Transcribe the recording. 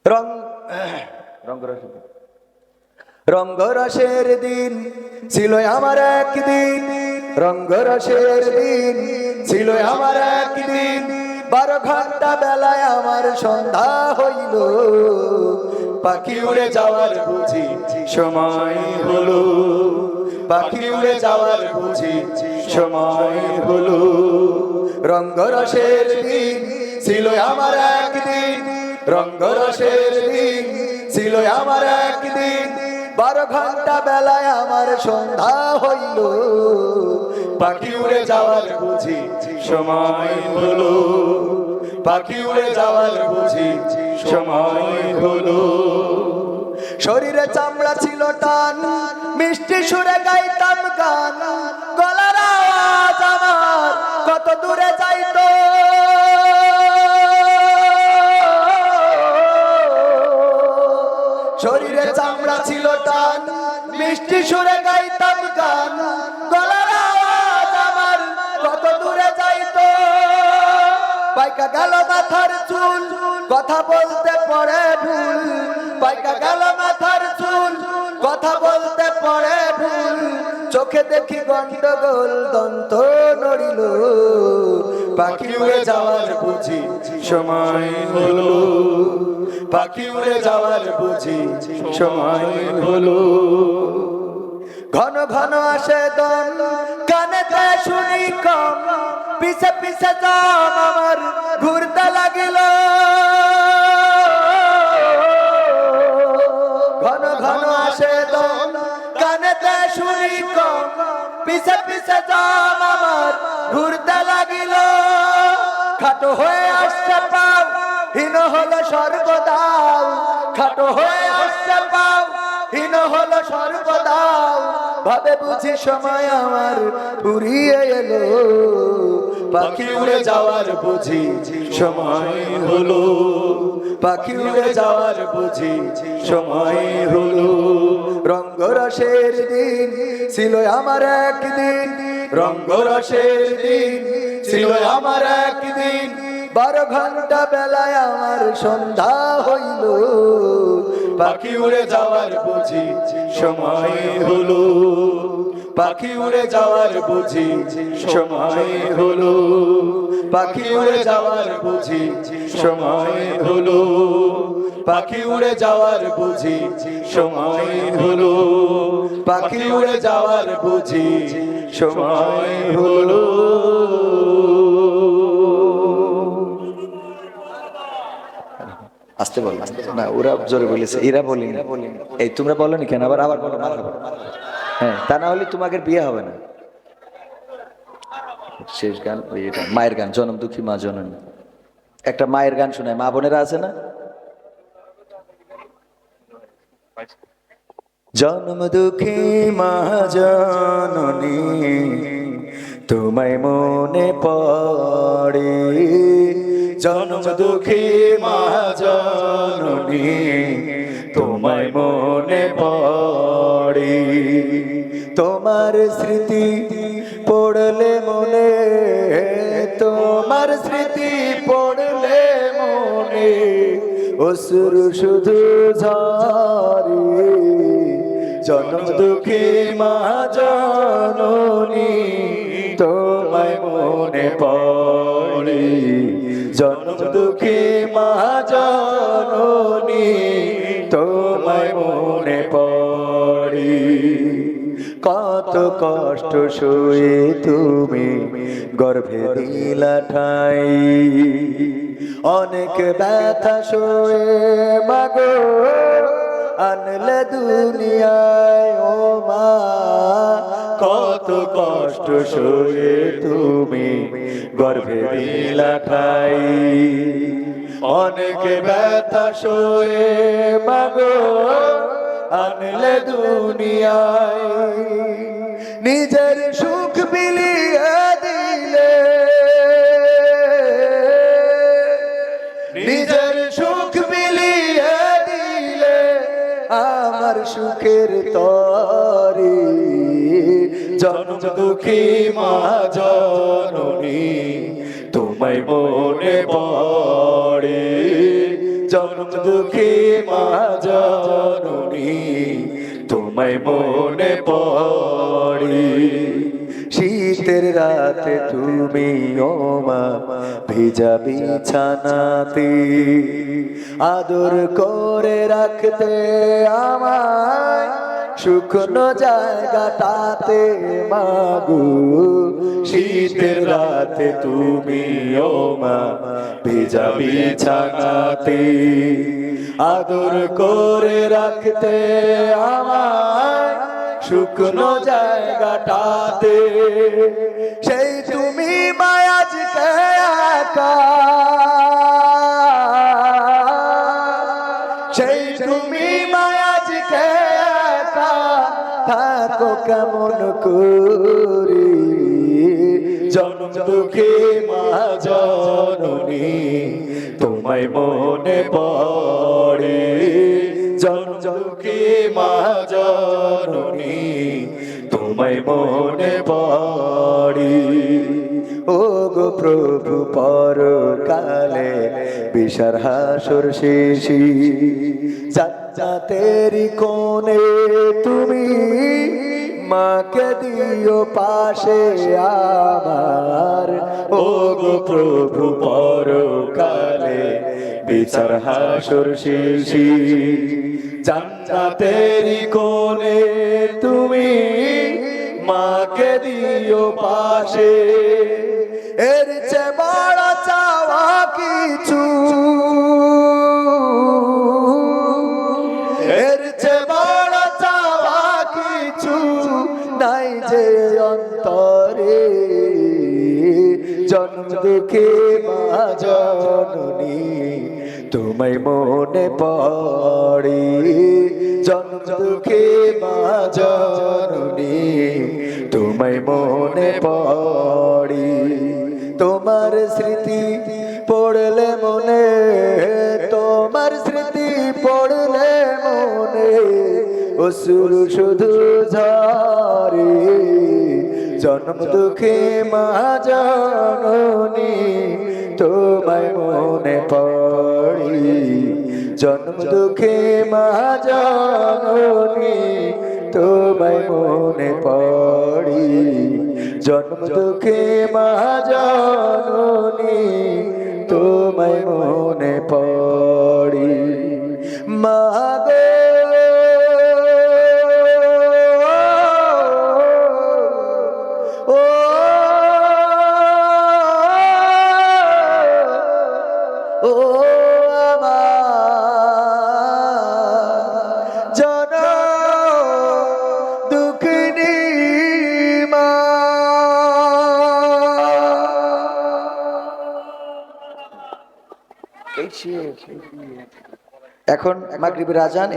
রং রঙ্গরসের দিন ছিল আমার একদিন, রঙ্গরসের দিন ছিল আমার একদিন। 12 ঘন্টা বেলায় আমার সন্ধ্যা হইল, পাখি উড়ে যাওয়ার বুঝি সময় হলো, পাখি উড়ে যাওয়ার বুঝি সময় হলো। রঙ্গরসের দিন ছিল আমার একদিন, রঙ্গরসের দিন ছিল আমার একদিন। 12 ঘন্টা বেলায় আমার সন্ধ্যা হইল, পাখি উড়ে যাওয়ার বুঝি সময় হলো, পাখি উড়ে যাওয়ার বুঝি সময় হলো। শরীরে চামড়া ছিল টান, মিষ্টি সুরে গাইতাম গান, গলার আওয়াজ আমার কত দূরে যাইতো। শরীরে চামড়া ছিল টান, মিষ্টি সুরে গাইতাম গান, গলার আওয়াজ আমার কত দূরে যাইতো। পাইকা গেল মাথার চুল, কথা বলতে পড়ে ভুল, পাইকা গেল মাথার চুল, কথা বলতে পড়ে ভুল। চোখে দেখি গন্ডগোল, দন্ত নড়িল, পাখি উড়ে যাওয়ার বুঝি সময় হলো, পাখি উড়ে যাওয়ার বুঝি সময় হলো। ঘন ঘন আসে দম, কানেতে শুনি কম, পিছে পিছে দম আমার ঘুরতে লাগিল। ঘন ঘন আসে দম, কানেতে শুনি কম, পিছে পিছে দম আমার ঘুরতে লাগিল। খাটো হয়ে আসছে পাও, হীন হলো সর্বদাও, খাটো হয়ে আসছে পাও, হীন হলো সর্বদাও। ভাবে বুঝি সময় আমার ফুরিয়ে এলো, পাখি উড়ে যাওয়ার বুঝি সময় হলো, পাখি উড়ে যাওয়ার বুঝি সময় হলো। রঙ্গরসের দিন ছিল আমার একদিন, রঙ্গরসের দিন ছিল আমার একদিন। 12 ঘন্টা বেলায় আমার সন্ধ্যা হইল, পাখি উড়ে যাওয়ার বুঝি সময় হলো, পাখি উড়ে যাওয়ার বুঝি সময় হলো, পাখি উড়ে যাওয়ার বুঝি সময় হলো, পাখি উড়ে যাওয়ার বুঝি সময় হলো, পাখি উড়ে যাওয়ার বুঝি সময় হলো। আসতে বল না, ওরা জোরে বলেছে, এরা বলি এই তোমরা বলো নি কেন? আবার আবার বলো মারহাবা। হ্যাঁ, তা না হলে তোমাদের বিয়ে হবে না। শেষ গান ওই এটা মায়ের গান, জনম দুঃখী মা জননী। একটা মায়ের গান শোনায়, মা বোনেরা আছে না? জনম দুঃখী মা জননী তোমায় মনে পড়ে, জনম দুঃখী মা জননী তোমায় মনে পড়ে। তোমার স্মৃতি পড়লে মনে, তোমার স্মৃতি পড়লে মনে অশ্রু শুধু ঝরে। জনম দুঃখী মা জননী তোমায় মনে পড়ে, জনম দুঃখী মা জননী তোমায় মনে পড়ে। কত কষ্ট সয়ে তুমি গর্ভে দিলা ঠাই, অনেক ব্যথা সয়ে মাগো আনলে দুনিয়ায় ও মা। কত কষ্ট সয়ে তুমি গর্ভে দিলা ঠাই, অনেক ব্যথা সয়ে মাগো আনলে দুনিয়ায়। নিজের সুখ বিলিয়ে দিলে, নিজের সুখ বিলিয়ে দিলে আমার সুখের তরে। জনম দুঃখী মা জননী তোমায় মনে পড়ে, জনম দুঃখী মা জননী তোমায় মনে পড়ে। শীতের রাতে তুমি ও মা ভিজা বিছানাতে আদর করে রাখতে আমায় শুকনো জায়গাটাতে মাগো। শীতের রাতে তুমি ও মা ভিজা বিছানাতে আদর করে রাখতে আমায় শুকনো জায়গাটাতে। সেই তুমি মায়াজকে একা, সেই তুমি মায়াজকে একা থাকো কেমন করে। জনম দুঃখী মা জননী তোমায় মনে পড়ে। জনম দুঃখী মা জননী তোমায় মনে পড়ে। ও গো প্রভু পরকালে বিশার হাসর শেষে জান্নাতেরি কোণে তুমি মাকে দিও পাশে আমার। ও গো প্রভু পরকালে বিচার হাসর শেষে জান্নাতেরি কোণে তুমি মাকে দিও পাশে। এর চেয়ে বড় চাওয়া কিছু, এর চেয়ে বড় চাওয়া কিছু নাই যে অন্তরে। জন্ম দুঃখী মা জননী তোমায় মনে পড়ে। জন্ম দুঃখী মা জননী তোমায় মনে পড়ে। তোমার স্মৃতি পড়লে মনে, তোমার স্মৃতি পড়লে মনে অশ্রু শুধু ঝরে। জন্ম দুঃখী মা জননী তোমায় মনে পড়ে। জন্ম দুঃখী মা জননী তোমায় মনে পড়ে। জন্ম দুঃখী মা জননী তোমায় মনে পড়ে। মা গো ও ও আমার জনম দুঃখিনী মা। এখন মাগরিবের আজান।